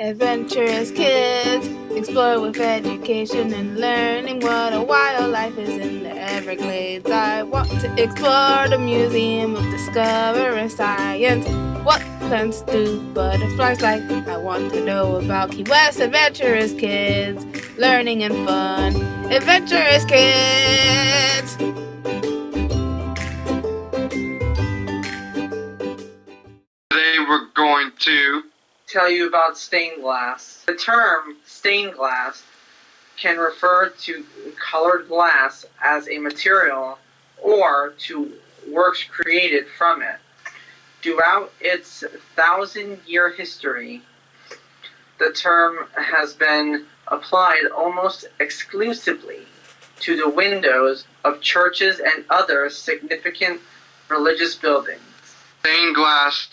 Adventurous kids explore with education and learning what a wild life is in the Everglades. I want to explore the Museum of Discovering Science. What plants do butterflies like? I want to know about Key West. Adventurous kids, learning and fun. Adventurous kids! Today we're going to tell you about stained glass. The term stained glass can refer to colored glass as a material or to works created from it. Throughout its 1,000-year history, the term has been applied almost exclusively to the windows of churches and other significant religious buildings. stained glass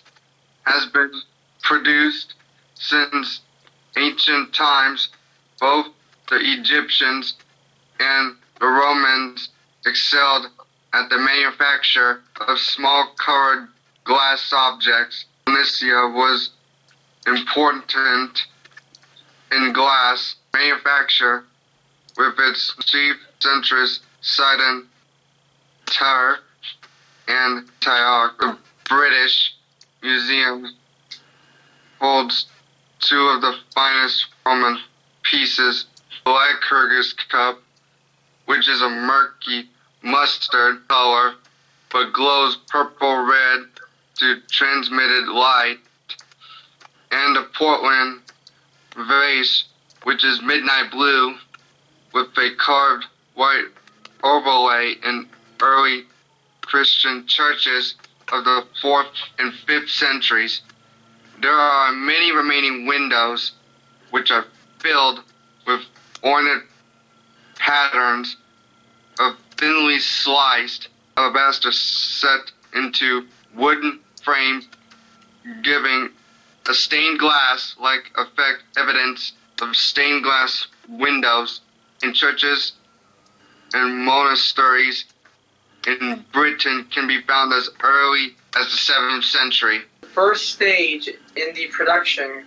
has been produced since ancient times. Both the Egyptians and the Romans excelled at the manufacture of small colored glass objects. Tunisia was important in glass manufacture with its chief centers Sidon, Tyre, and Tyre. The British Museum holds two of the finest Roman pieces, the Lycurgus cup, which is a murky mustard color but glows purple-red to transmitted light, and the Portland vase, which is midnight blue with a carved white overlay in early Christian churches of the 4th and 5th centuries. There are many remaining windows which are filled with ornate patterns of thinly sliced alabaster set into wooden frames, giving a stained glass-like effect. Evidence of stained glass windows in churches and monasteries in Britain can be found as early as the 7th century. The first stage in the production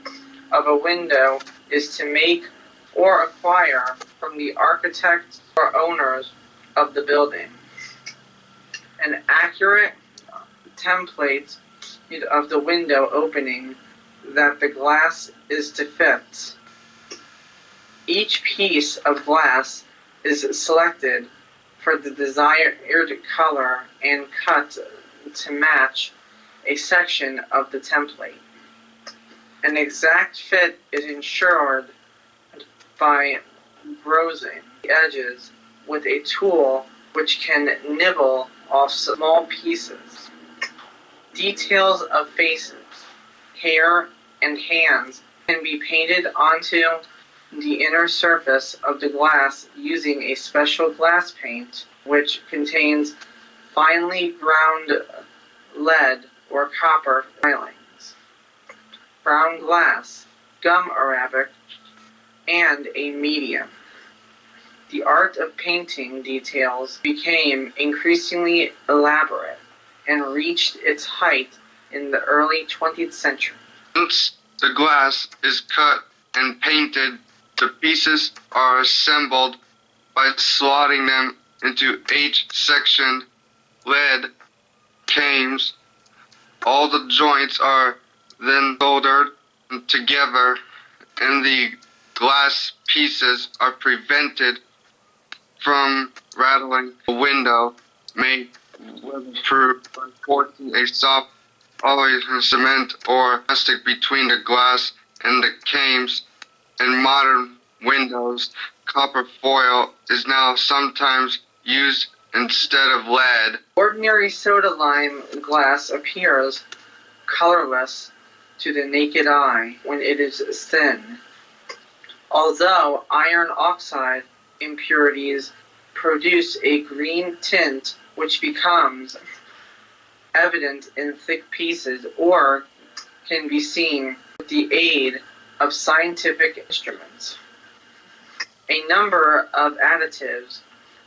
of a window is to make or acquire from the architect or owners of the building an accurate template of the window opening that the glass is to fit. Each piece of glass is selected for the desired color and cut to match a section of the template. An exact fit is ensured by browsing the edges with a tool which can nibble off small pieces. Details of faces, hair, and hands can be painted onto the inner surface of the glass using a special glass paint which contains finely ground lead or copper filings, brown glass, gum arabic, and a medium. The art of painting details became increasingly elaborate and reached its height in the early 20th century. Once the glass is cut and painted, the pieces are assembled by slotting them into H-sectioned lead cames. All the joints are then soldered together, and the glass pieces are prevented from rattling. A window made weatherproof by forcing a soft cement or plastic between the glass and the cames. In modern windows, copper foil is now sometimes used instead of lead. Ordinary soda lime glass appears colorless to the naked eye when it is thin, although iron oxide impurities produce a green tint which becomes evident in thick pieces or can be seen with the aid of scientific instruments. A number of additives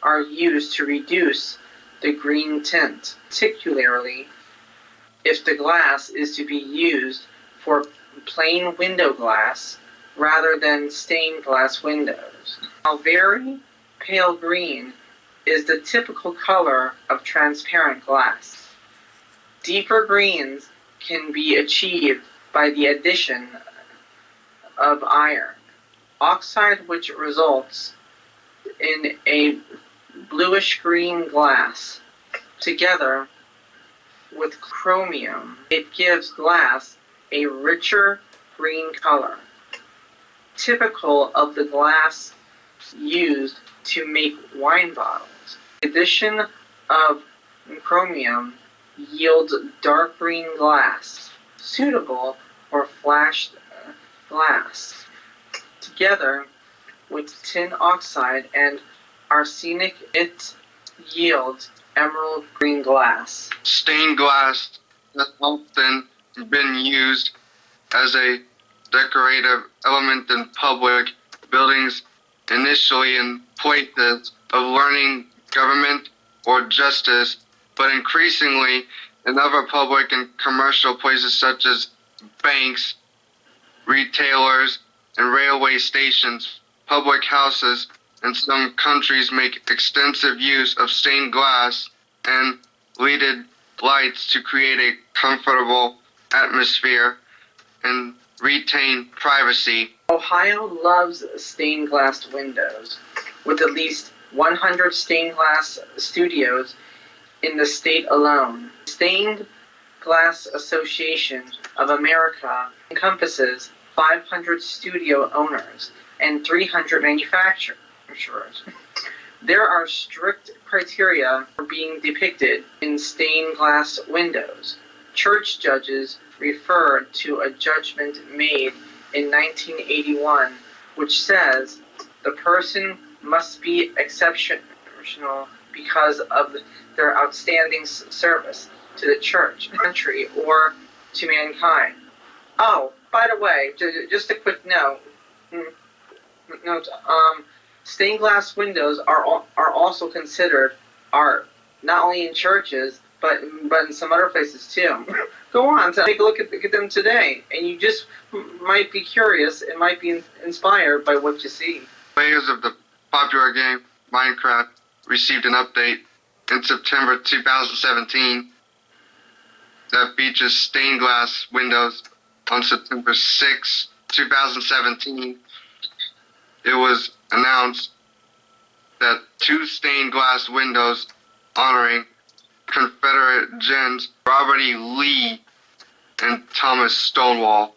are used to reduce the green tint, particularly if the glass is to be used for plain window glass. rather than stained glass windows. Now, very pale green is the typical color of transparent glass. Deeper greens can be achieved by the addition of iron oxide, which results in a bluish-green glass. Together with chromium, it gives glass a richer green color, typical of the glass used to make wine bottles. The addition of chromium yields dark green glass, suitable for flashed glass. Together with tin oxide and arsenic, it yields emerald green glass. Stained glass has often been used as a decorative element in public buildings, initially in places of learning, government, or justice, but increasingly in other public and commercial places such as banks, retailers, and railway stations. Public houses in some countries make extensive use of stained glass and leaded lights to create a comfortable atmosphere and retain privacy. Ohio loves stained glass windows, with at least 100 stained glass studios in the state alone. Stained Glass Association of America encompasses 500 studio owners and 300 manufacturers. There are strict criteria for being depicted in stained glass windows. Church judges refer to a judgment made in 1981, which says the person must be exceptional because of their outstanding service to the church, country, or to mankind. Oh, by the way, just a quick note. Stained glass windows are also considered art, not only in churches but in some other places too. Go on, take a look at them today, and you just might be curious and might be inspired by what you see. Players of the popular game Minecraft received an update in September 2017 that features stained glass windows. On September 6, 2017, it was announced that 2 stained glass windows honoring Confederate gens Robert E. Lee and Thomas Stonewall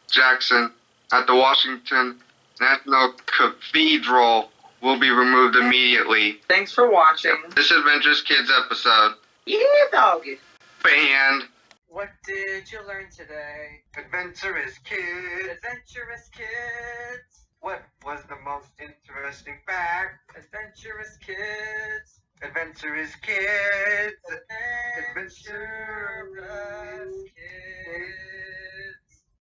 Jackson at the Washington National Cathedral will be removed immediately. Thanks for watching this Adventurous Kids episode. Yeah, doggy. Band. What did you learn today? Adventurous Kids. Adventurous kids. What was the most interesting fact? Adventurous kids. Adventurous Kids. Adventurous.